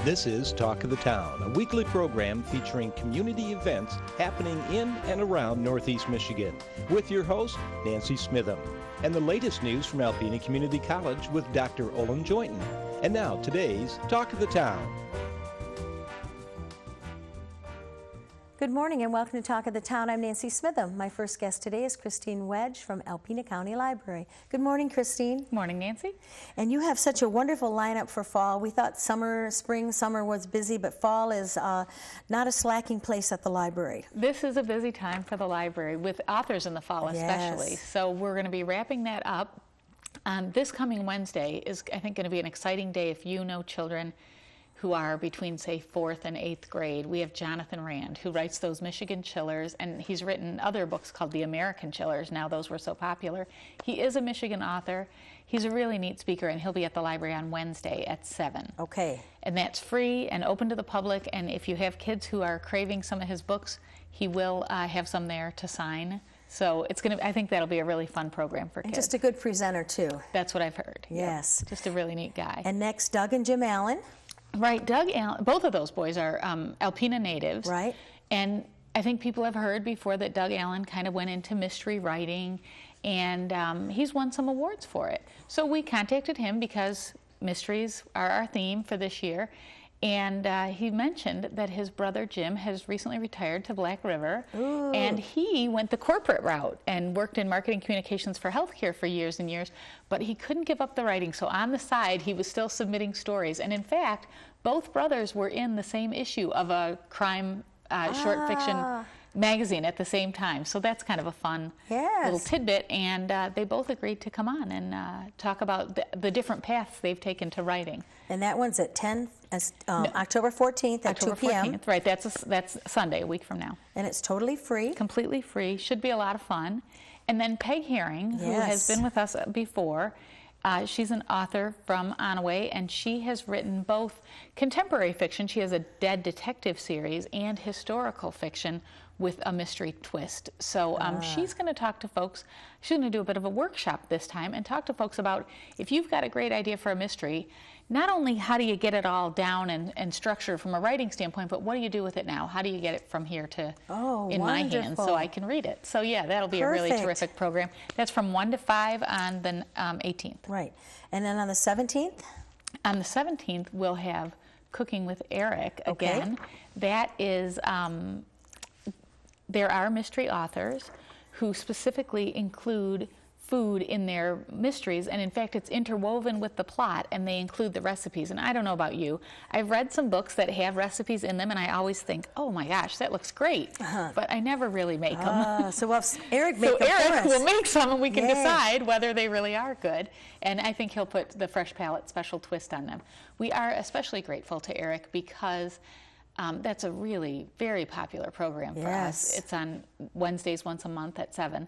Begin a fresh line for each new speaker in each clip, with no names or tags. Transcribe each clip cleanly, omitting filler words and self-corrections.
This is Talk of the Town, a weekly program featuring community events happening in and around Northeast Michigan, with your host, Nancy Smithem, and the latest news from Alpena Community College with Dr. Olin Joynton. And now, today's Talk of the Town.
Good morning and welcome to Talk of the Town. I'm Nancy Smithem. My first guest today is Christine Wedge from Alpena County Library. Good morning, Christine.
Good morning, Nancy.
And you have such a wonderful lineup for fall. We thought spring, summer was busy, but fall is not a slacking place at the library.
This is a busy time for the library, with authors in the fall especially.
Yes.
So we're going to be wrapping that up. This coming Wednesday is, I think, going to be an exciting day if you know children who are between, say, 4th and 8th grade. We have Jonathan Rand, who writes those Michigan Chillers, and he's written other books called The American Chillers. Now those were so popular. He is a Michigan author. He's a really neat speaker, and he'll be at the library on Wednesday at 7.
Okay.
And that's free and open to the public, and if you have kids who are craving some of his books, he will have some there to sign. So it's going to, I think that'll be a really fun program for kids.
And just a good presenter, too.
That's what I've heard.
Yes.
Yep. Just a really neat guy.
And next, Doug and Jim Allen.
Right, Doug Allen, both of those boys are Alpena natives.
Right.
And I think people have heard before that Doug Allen kind of went into mystery writing, and he's won some awards for it. So we contacted him because mysteries are our theme for this year. And he mentioned that his brother Jim has recently retired to Black River.
Ooh.
And he went the corporate route and worked in marketing communications for healthcare for years and years, but he couldn't give up the writing. So on the side, he was still submitting stories. And in fact, both brothers were in the same issue of a crime short fiction magazine at the same time. So that's kind of a fun little tidbit. And they both agreed to come on and talk about the different paths they've taken to writing.
And that one's at October 14th at 2 p.m.
Right, that's Sunday, a week from now.
And it's totally free.
Completely free. Should be a lot of fun. And then Peg Herring, who has been with us before, she's an author from Onaway, and she has written both contemporary fiction. She has a Dead Detective series and historical fiction with a mystery twist. So she's going to talk to folks. She's going to do a bit of a workshop this time and talk to folks about, if you've got a great idea for a mystery, not only how do you get it all down and structured from a writing standpoint, but what do you do with it now? How do you get it from here to my hands so I can read it? So yeah, that'll be a really terrific program. That's from 1 to 5 on the 18th.
Right. And then on the 17th?
On the 17th, we'll have Cooking with Eric again. That is, there are mystery authors who specifically include food in their mysteries, and in fact it's interwoven with the plot, and they include the recipes. And I don't know about you, I've read some books that have recipes in them, and I always think, oh my gosh, that looks great, but I never really make them.
So we'll have Eric make them for us.
Eric will make some, and we can decide whether they really are good, and I think he'll put the Fresh Palate special twist on them. We are especially grateful to Eric because that's a really very popular program for us. It's on Wednesdays once a month at 7,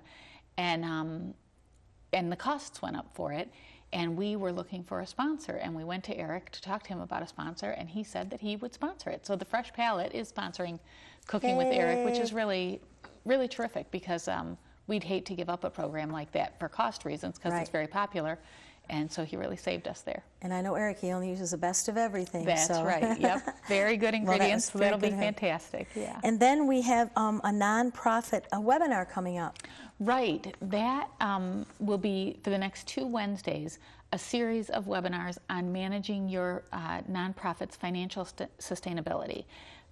and the costs went up for it, and we were looking for a sponsor, and we went to Eric to talk to him about a sponsor, and he said that he would sponsor it. So the Fresh Palate is sponsoring Cooking with Eric, which is really, really terrific, because we'd hate to give up a program like that for cost reasons, because it's very popular. And so he really saved us there. And I know Eric, he only uses the best of everything. That's right, yep. Very good ingredients, so that'll be fantastic. Yeah. And then we have a nonprofit webinar coming up. Right, that will be, for the next 2 Wednesdays, a series of webinars on managing your nonprofit's financial sustainability.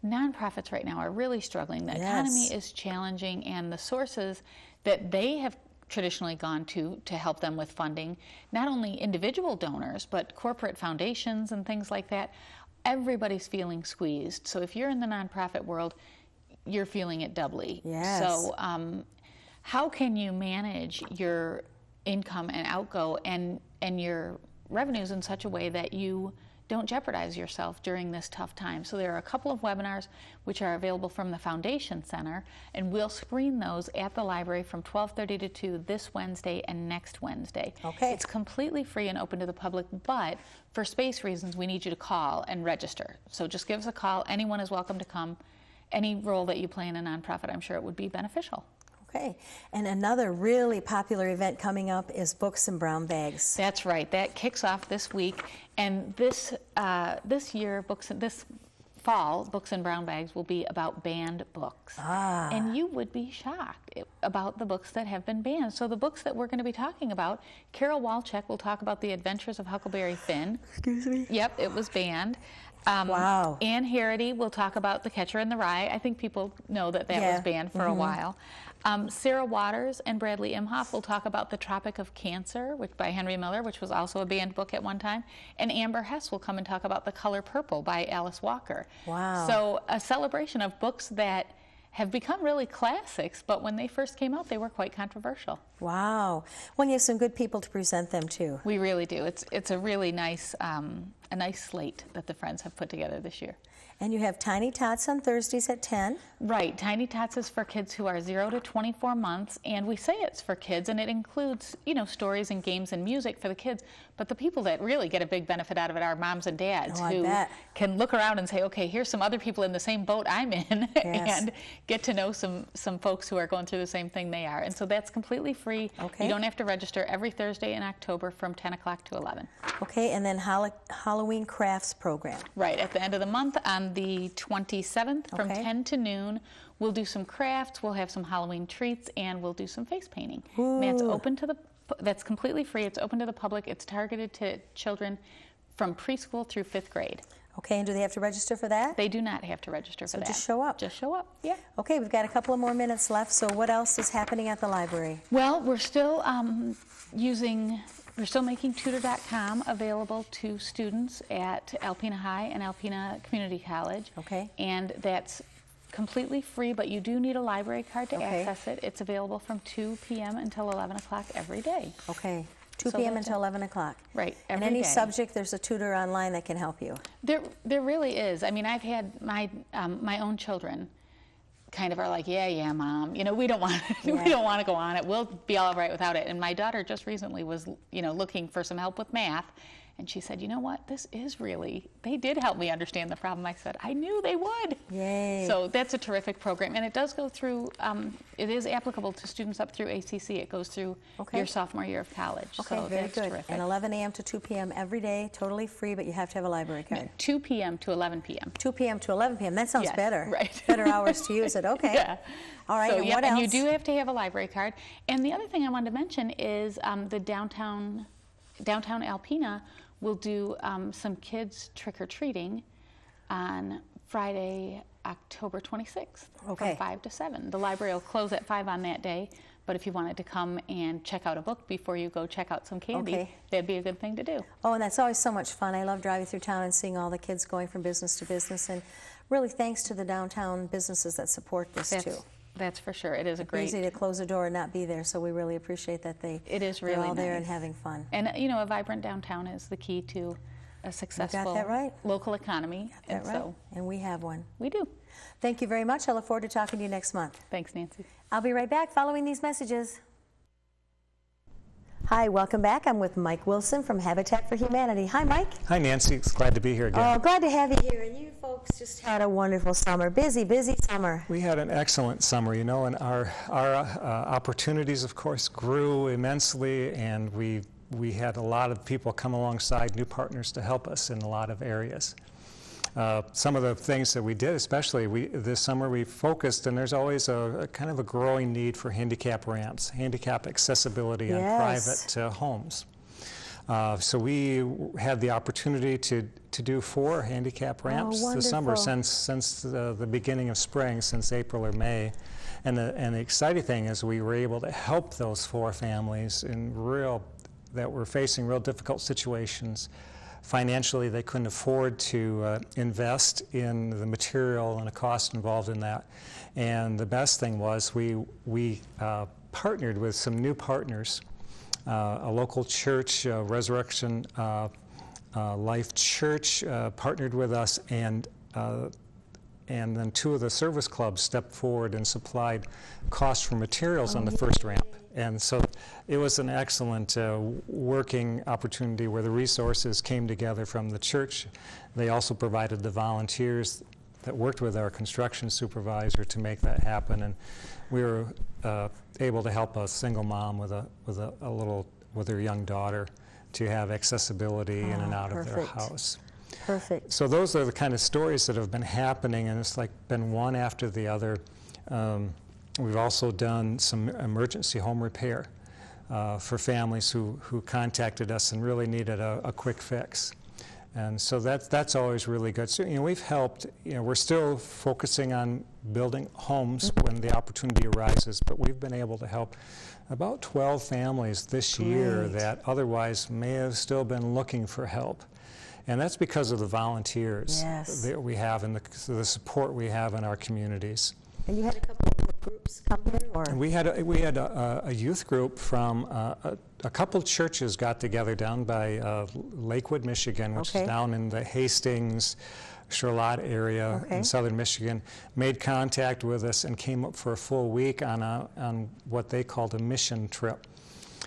Nonprofits right now are really struggling. The economy is challenging, and the sources that they have traditionally gone to help them with funding, not only individual donors, but corporate foundations and things like that, everybody's feeling squeezed. So if you're in the nonprofit world, you're feeling it doubly. Yes. So how can you manage your income and outgo and your revenues in such a way that you don't jeopardize yourself during this tough time? So there are a couple of webinars which are available from the Foundation Center, and we'll screen those at the library from 12:30 to 2 this Wednesday and next Wednesday. Okay. It's completely free and open to the public, but for space reasons, we need you to call and register. So just give us a call. Anyone is welcome to come. Any role that you play in a nonprofit, I'm sure it would be beneficial.
Okay, and another really popular event coming up is Books and Brown Bags.
That's right. That kicks off this week, and this year, this fall, Books and Brown Bags will be about banned books. And you would be shocked about the books that have been banned. So the books that we're going to be talking about, Carol Walchek will talk about The Adventures of Huckleberry Finn.
Excuse me?
Yep, it was banned.
Wow.
Anne Harrity will talk about The Catcher in the Rye. I think people know that was banned for a while. Sarah Waters and Bradley Imhoff will talk about The Tropic of Cancer, by Henry Miller, which was also a banned book at one time. And Amber Hess will come and talk about The Color Purple by Alice Walker.
Wow.
So a celebration of books that have become really classics, but when they first came out, they were quite controversial.
Wow. Well, you have some good people to present them to.
We really do. It's a really nice slate that the Friends have put together this year.
And you have Tiny Tots on Thursdays at 10.
Right. Tiny Tots is for kids who are 0 to 24 months, and we say it's for kids, and it includes, stories and games and music for the kids, but the people that really get a big benefit out of it are moms and dads who can look around and say, okay, here's some other people in the same boat I'm in, and get to know some folks who are going through the same thing they are. And so that's completely free.
Okay.
You don't have to register every Thursday in October from 10 o'clock to 11.
Okay, and then Halloween crafts program.
Right, at the end of the month on the 27th from 10 to noon, we'll do some crafts, we'll have some Halloween treats, and we'll do some face painting. And that's open to that's completely free. It's open to the public. It's targeted to children from preschool through 5th grade.
Okay, and do they have to register for that?
They do not have to register for that.
So just show up.
Just show up, yeah.
Okay, we've got a couple of more minutes left, so what else is happening at the library?
Well, we're still making Tutor.com available to students at Alpena High and Alpena Community College.
Okay.
And that's completely free, but you do need a library card to access it. It's available from 2 p.m. until 11 o'clock every day.
Okay. 2 p.m. until 11 o'clock.
Right,
and any subject, there's a tutor online that can help you.
There really is. I mean, I've had my own children kind of are like, yeah, Mom, we don't want to go on it. We'll be all right without it. And my daughter just recently was, looking for some help with math. And she said, you know what, they did help me understand the problem. I said, I knew they would.
Yay.
So that's a terrific program. And it does go through, it is applicable to students up through ACC. It goes through your sophomore year of college.
Okay,
so
very
that's
good.
terrific.
And 11 a.m. to 2 p.m. every day, totally free, but you have to have a library card.
2 p.m. to 11 p.m.
2 p.m. to 11 p.m. That sounds better.
Right.
Better hours to use it. Okay.
Yeah.
All right,
so,
and what else?
And you do have to have a library card. And the other thing I wanted to mention is the downtown Alpena will do some kids trick-or-treating on Friday, October 26th from 5 to 7. The library will close at 5 on that day, but if you wanted to come and check out a book before you go check out some candy, that'd be a good thing to do.
Oh, and that's always so much fun. I love driving through town and seeing all the kids going from business to business, and really thanks to the downtown businesses that support this too.
That's for sure. It is a great...
It's easy to close a door and not be there, so we really appreciate that they're all there and having fun.
And, a vibrant downtown is the key to a successful local economy.
And we have one.
We do.
Thank you very much. I look forward to talking to you next month.
Thanks, Nancy.
I'll be right back following these messages. Hi, welcome back. I'm with Mike Wilson from Habitat for Humanity. Hi, Mike.
Hi, Nancy. It's glad to be here again.
Oh, glad to have you here. And you folks just had a wonderful summer. Busy summer.
We had an excellent summer, and our opportunities, of course, grew immensely, and we had a lot of people come alongside, new partners to help us in a lot of areas. Some of the things that we did, especially this summer, we focused, and there's always a kind of a growing need for handicap ramps, handicap accessibility on private homes. So we had the opportunity to do 4 handicap ramps this summer since the beginning of spring, since April or May. And the exciting thing is we were able to help those 4 families that were facing real difficult situations. Financially, they couldn't afford to invest in the material and the cost involved in that. And the best thing was we partnered with some new partners, a local church, Resurrection Life Church, partnered with us, and then 2 of the service clubs stepped forward and supplied costs for materials on the first ramp. And so it was an excellent working opportunity where the resources came together from the church. They also provided the volunteers that worked with our construction supervisor to make that happen, and we were able to help a single mom with her young daughter to have accessibility in and out of their house.
Perfect.
So those are the kind of stories that have been happening, and it's like been one after the other. We've also done some emergency home repair for families who contacted us and really needed a quick fix. And so that's always really good. So, we've helped, we're still focusing on building homes when the opportunity arises, but we've been able to help about 12 families this year that otherwise may have still been looking for help. And that's because of the volunteers that we have and the support we have in our communities.
And you had a couple of groups come here, or?
And we had a youth group from a couple churches got together down by Lakewood, Michigan, which is down in the Hastings, Charlotte area in southern Michigan, made contact with us and came up for a full week on what they called a mission trip.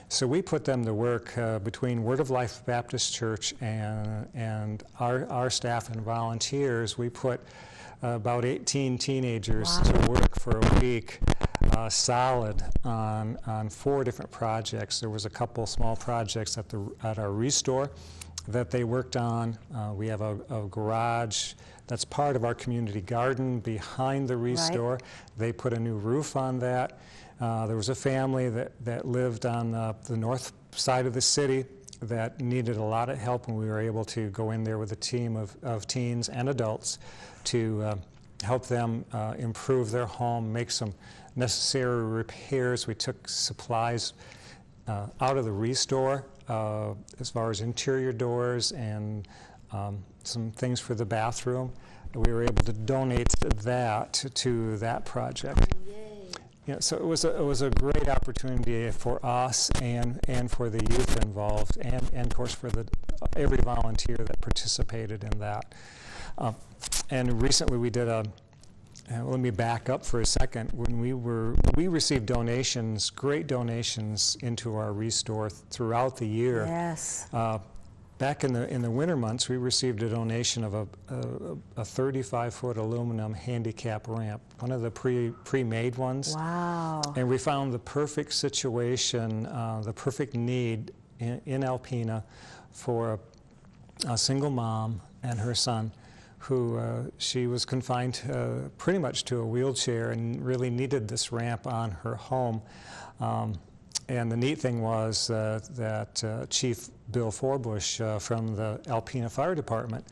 So we put them to work between Word of Life Baptist Church and our staff and volunteers. We put about 18 teenagers to work for a week solid on 4 different projects. There was a couple small projects at our restore that they worked on. We have a garage that's part of our community garden behind the restore. They put a new roof on that. There was a family that lived on the north side of the city that needed a lot of help, and we were able to go in there with a team of teens and adults to help them improve their home, make some necessary repairs. We took supplies out of the restore as far as interior doors and some things for the bathroom. We were able to donate that to that project. So it was a great opportunity for us and for the youth involved, and of course for every volunteer that participated in that. And recently we did let me back up for a second. When we received donations, great donations into our restore throughout the year.
Yes.
Back in the winter months, we received a donation of a 35-foot aluminum handicap ramp, one of the pre-made ones.
Wow.
And we found the perfect situation, the perfect need in Alpena for a single mom and her son who she was confined pretty much to a wheelchair and really needed this ramp on her home. And the neat thing was that Chief Bill Forbush from the Alpena Fire Department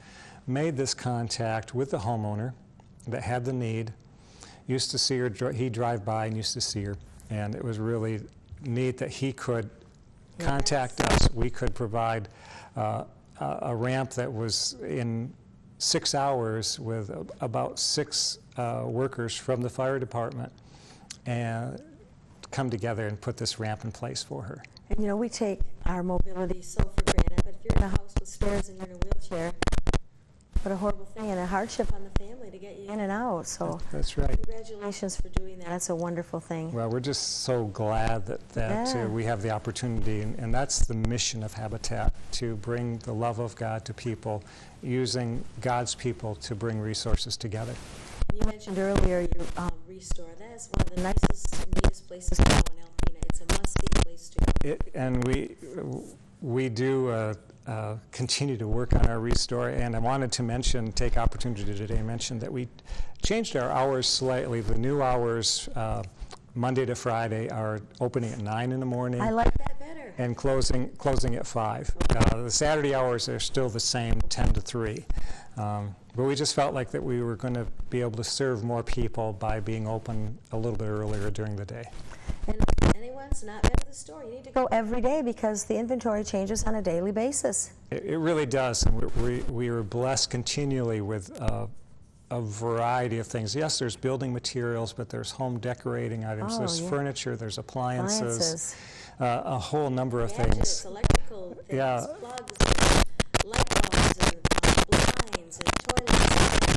made this contact with the homeowner that had the need. Used to see her, he'd drive by and used to see her. And it was really neat that he could contact us. We could provide a ramp that was in 6 hours with about 6 workers from the fire department and come together and put this ramp in place for her.
And we take our mobility so for granted, but if you're in a house with stairs and you're in a wheelchair, what a horrible thing and a hardship on the family to get you in and out. So
that's right.
Congratulations for doing that. That's a wonderful thing.
Well, we're just so glad that we have the opportunity, and that's the mission of Habitat, to bring the love of God to people, using God's people to bring resources together.
You mentioned earlier your restore. That is one of the nicest and neatest places to go in Alpena. It's a must-see place to go.
And we do continue to work on our restore, and I wanted to take opportunity today to mention that we changed our hours slightly. The new hours, Monday to Friday, are opening at 9 in the morning.
I like that better.
And closing at 5. The Saturday hours are still the same, 10 to 3. But we just felt like that we were going to be able to serve more people by being open a little bit earlier during the day.
And if anyone's not been to the store, you need to go every day because the inventory changes on a daily basis.
It really does, and we are blessed continually with a variety of things. Yes, there's building materials, but there's home decorating items, there's furniture, there's appliances. A whole number of
gadgets,
things.
Electrical things, plugs, and light bulbs, and blinds, and toilets,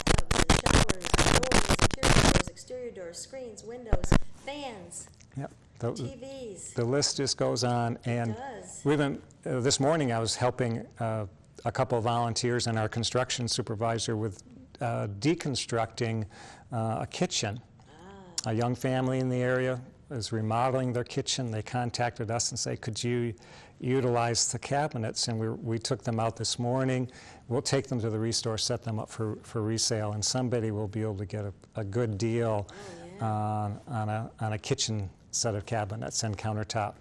and bathtubs, and showers, doors, interior doors, exterior doors, screens, windows, fans,
Yep.
TVs.
The list just goes on. And
it does.
we've been, this morning I was helping a couple of volunteers and our construction supervisor with deconstructing a kitchen. A young family in the area is remodeling their kitchen. They contacted us and said, could you utilize the cabinets? And we took them out this morning. We'll take them to the restore, set them up for resale, and somebody will be able to get a good deal on a kitchen set of cabinets and countertop.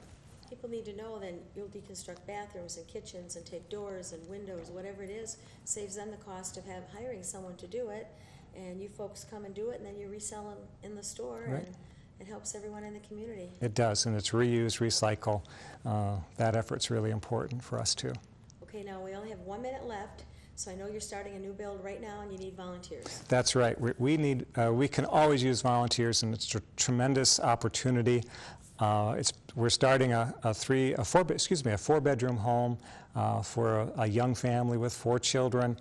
People need to know then you'll deconstruct bathrooms and kitchens and take doors and windows, whatever it is, saves them the cost of hiring someone to do it, and you folks come and do it, and then you resell them in the store,
Right.
and it helps everyone in the community.
It does, and it's reuse, recycle. That effort's really important for us too.
Okay, now we only have 1 minute left, so I know you're starting a new build right now and you need volunteers.
That's right. We can always use volunteers, and it's a tremendous opportunity. We're starting a 4-bedroom home for a young family with 4 children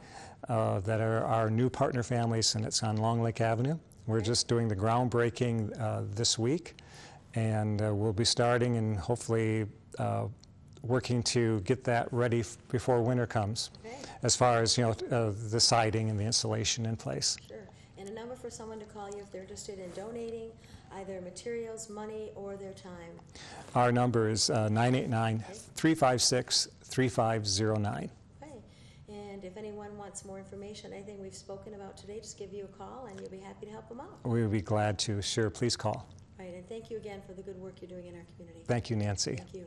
that are our new partner families, and it's on Long Lake Avenue. We're just doing the groundbreaking this week, and we'll be starting and hopefully working to get that ready before winter comes.
Okay.
As far as the siding and the insulation in place.
Sure. And a number for someone to call you if they're interested in donating either materials, money, or their time.
Our number is 989-356-3509.
Okay. And if anyone wants more information, anything we've spoken about today, just give you a call and you'll be happy to help them out.
We would be glad to. Sure, please call.
Right, and thank you again for the good work you're doing in our community.
Thank you, Nancy.
Thank you.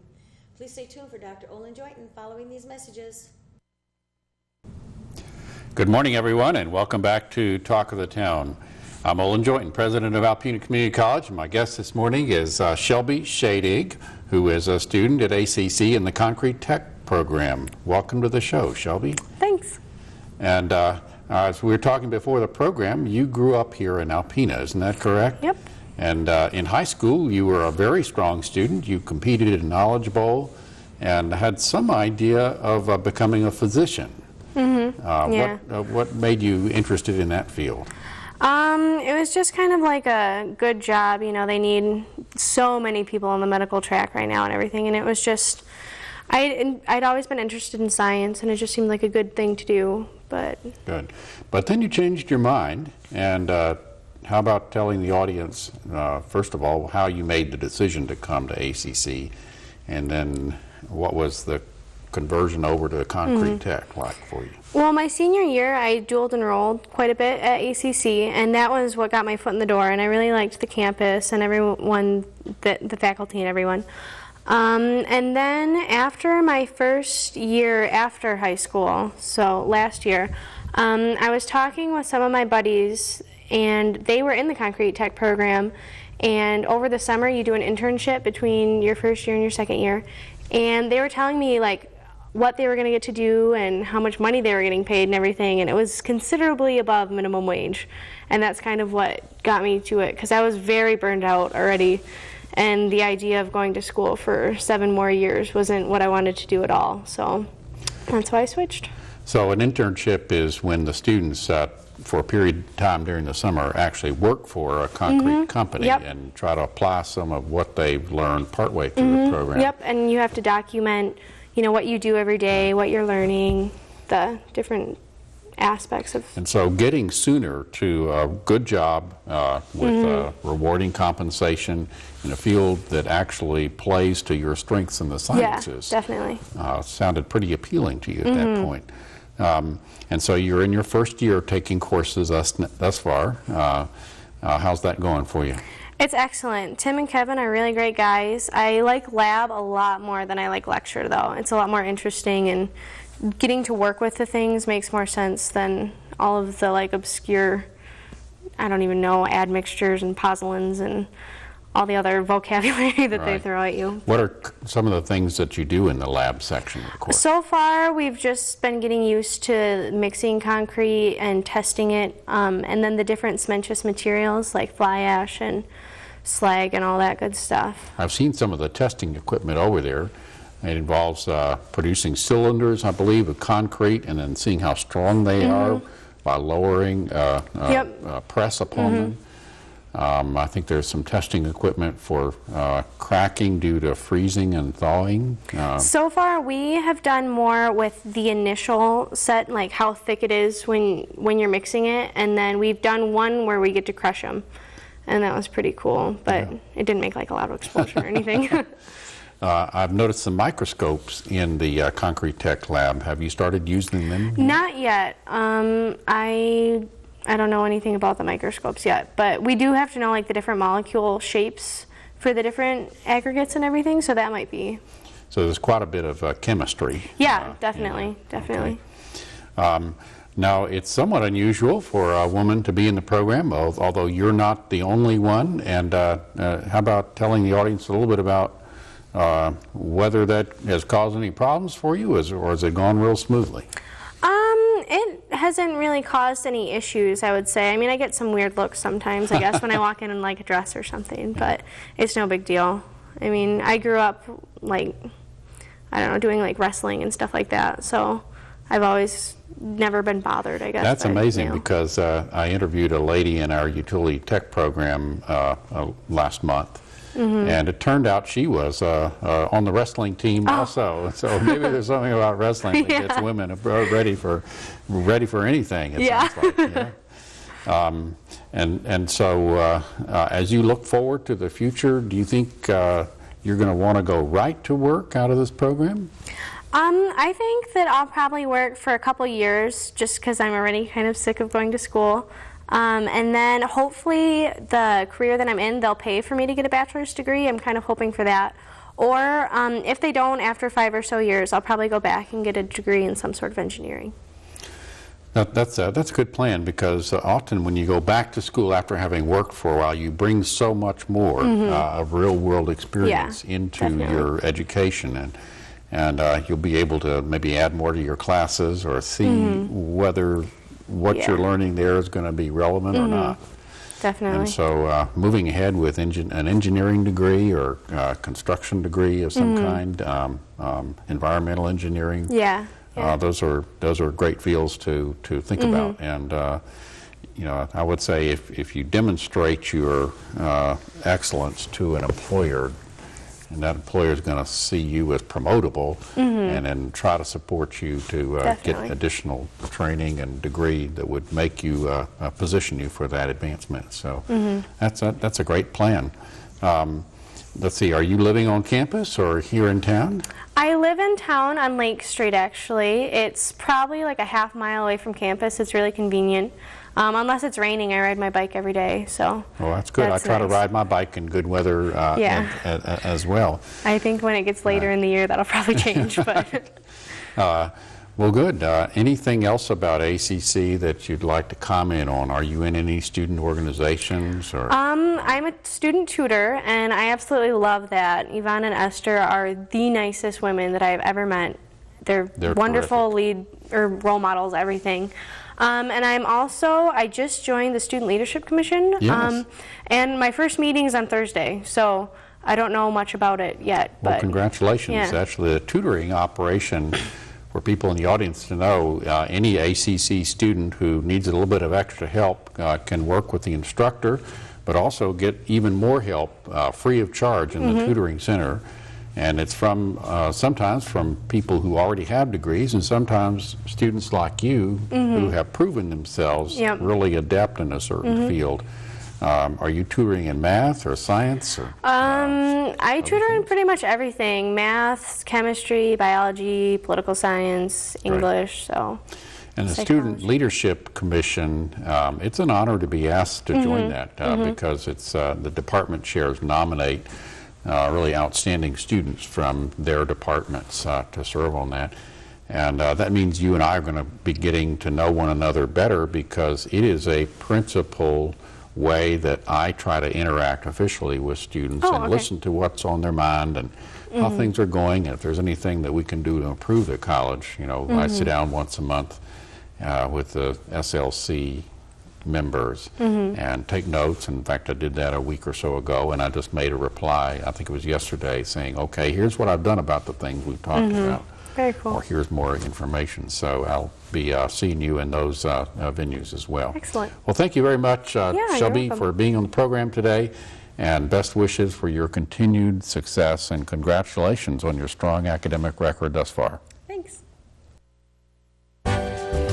Please stay tuned for Dr. Olin Joynton following these messages.
Good morning, everyone, and welcome back to Talk of the Town. I'm Olin Joynton, president of Alpena Community College, and my guest this morning is Shelby Schaedig, who is a student at ACC in the Concrete Tech program. Welcome to the show, Shelby.
Thanks.
And as we were talking before the program, you grew up here in Alpena, isn't that correct?
Yep.
And in high school, you were a very strong student. You competed in Knowledge Bowl and had some idea of becoming a physician.
Mm-hmm. Yeah.
What made you interested in that field?
It was just kind of like a good job. They need so many people on the medical track right now and everything. And it was just, I'd always been interested in science, and it just seemed like a good thing to do. But
good. But then you changed your mind, and how about telling the audience, first of all, how you made the decision to come to ACC, and then what was the conversion over to Concrete Tech like for you?
Well, my senior year, I dual enrolled quite a bit at ACC, and that was what got my foot in the door, and I really liked the campus and everyone, the faculty and everyone. And then after my first year after high school, so last year, I was talking with some of my buddies, and they were in the Concrete Tech program, and over the summer you do an internship between your first year and your second year, and they were telling me like what they were going to get to do and how much money they were getting paid and everything, and it was considerably above minimum wage, and that's kind of what got me to it, because I was very burned out already, and the idea of going to school for 7 more years wasn't what I wanted to do at all, so that's why I switched.
So an internship is when the students, for a period of time during the summer, actually work for a concrete company and try to apply some of what they've learned partway through the program.
Yep, and you have to document what you do every day, what you're learning, the different aspects of.
And so getting sooner to a good job with rewarding compensation in a field that actually plays to your strengths in the sciences.
Yeah, definitely.
Sounded pretty appealing to you at that point. And so you're in your first year taking courses thus far. How's that going for you?
It's excellent. Tim and Kevin are really great guys. I like lab a lot more than I like lecture, though. It's a lot more interesting, and getting to work with the things makes more sense than all of the obscure, I don't even know, admixtures and pozzolans and all the other vocabulary that they throw at you.
What are some of the things that you do in the lab section of the course?
So far, we've just been getting used to mixing concrete and testing it, and then the different cementitious materials like fly ash and slag and all that good stuff.
I've seen some of the testing equipment over there. It involves producing cylinders, I believe, of concrete, and then seeing how strong they are by lowering press upon them. I think there's some testing equipment for cracking due to freezing and thawing.
So far, we have done more with the initial set, like how thick it is when you're mixing it, and then we've done one where we get to crush them, and that was pretty cool, but it didn't make like a loud explosion or anything.
I've noticed some microscopes in the Concrete Tech lab. Have you started using them?
Not yet. I don't know anything about the microscopes yet, but we do have to know like the different molecule shapes for the different aggregates and everything, so that might be.
So there's quite a bit of chemistry.
Yeah, definitely, definitely.
Okay. Now, it's somewhat unusual for a woman to be in the program, although you're not the only one. And how about telling the audience a little bit about whether that has caused any problems for you, or has it gone real smoothly?
It hasn't really caused any issues, I would say. I mean, I get some weird looks sometimes, I guess, when I walk in like a dress or something, but it's no big deal. I mean, I grew up, like, I don't know, doing like wrestling and stuff like that, so I've always never been bothered, I guess.
That's amazing, because I interviewed a lady in our utility tech program last month. And it turned out she was on the wrestling team also. So maybe there's something about wrestling that gets women ready for anything, it sounds like. And so as you look forward to the future, do you think you're going to want to go right to work out of this program?
I think that I'll probably work for a couple years just because I'm already kind of sick of going to school. And then hopefully the career that I'm in, they'll pay for me to get a bachelor's degree. I'm kind of hoping for that. Or if they don't, after 5 or so years, I'll probably go back and get a degree in some sort of engineering.
That's a good plan, because often when you go back to school after having worked for a while, you bring so much more of real-world experience into your education, and you'll be able to maybe add more to your classes or see whether what you're learning there is going to be relevant or not.
Definitely.
And so moving ahead with an engineering degree or construction degree of some kind, environmental engineering. Those are great fields to think about. And you know, I would say if you demonstrate your excellence to an employer, and that employer is going to see you as promotable, and then try to support you to get additional training and degree that would make you position you for that advancement. So that's a great plan. Let's see, are you living on campus or here in town?
I live in town on Lake Street, actually. It's probably like a half mile away from campus. It's really convenient. Unless it's raining, I ride my bike every day. So. Well,
that's good. I try to ride my bike in good weather as well.
I think when it gets later in the year, that'll probably change. But.
Well, good. Anything else about ACC that you'd like to comment on? Are you in any student organizations? Or?
I'm a student tutor, and I absolutely love that. Yvonne and Esther are the nicest women that I've ever met. They're wonderful role models, everything. And I just joined the Student Leadership Commission, and my first meeting is on Thursday, so I don't know much about it yet.
Well, congratulations. Actually, the tutoring operation, for people in the audience to know, any ACC student who needs a little bit of extra help can work with the instructor, but also get even more help free of charge in the tutoring center. And it's from sometimes from people who already have degrees, and sometimes students like you who have proven themselves really adept in a certain field. Are you tutoring in math or science? Or,
I tutor in pretty much everything: math, chemistry, biology, political science, English. So.
And the Student Leadership Commission, it's an honor to be asked to join that because it's the department chairs nominate really outstanding students from their departments to serve on that. And that means you and I are going to be getting to know one another better, because it is a principal way that I try to interact officially with students and listen to what's on their mind and how things are going, and if there's anything that we can do to improve the college. You know, I sit down once a month with the SLC members and take notes. In fact, I did that a week or so ago, and I just made a reply, I think it was yesterday, saying, okay, here's what I've done about the things we've talked about.
Very cool.
or hears more information. So I'll be seeing you in those venues as well.
Excellent.
Well, thank you very much,
you're
Shelby,
welcome.
for being on the program today, and best wishes for your continued success, and congratulations on your strong academic record thus far.
Thanks.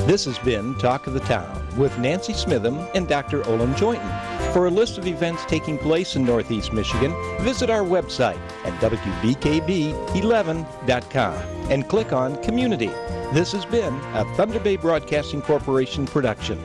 This has been Talk of the Town with Nancy Smithem and Dr. Olin Joynton. For a list of events taking place in Northeast Michigan, visit our website at WBKB11.com and click on Community. This has been a Thunder Bay Broadcasting Corporation production.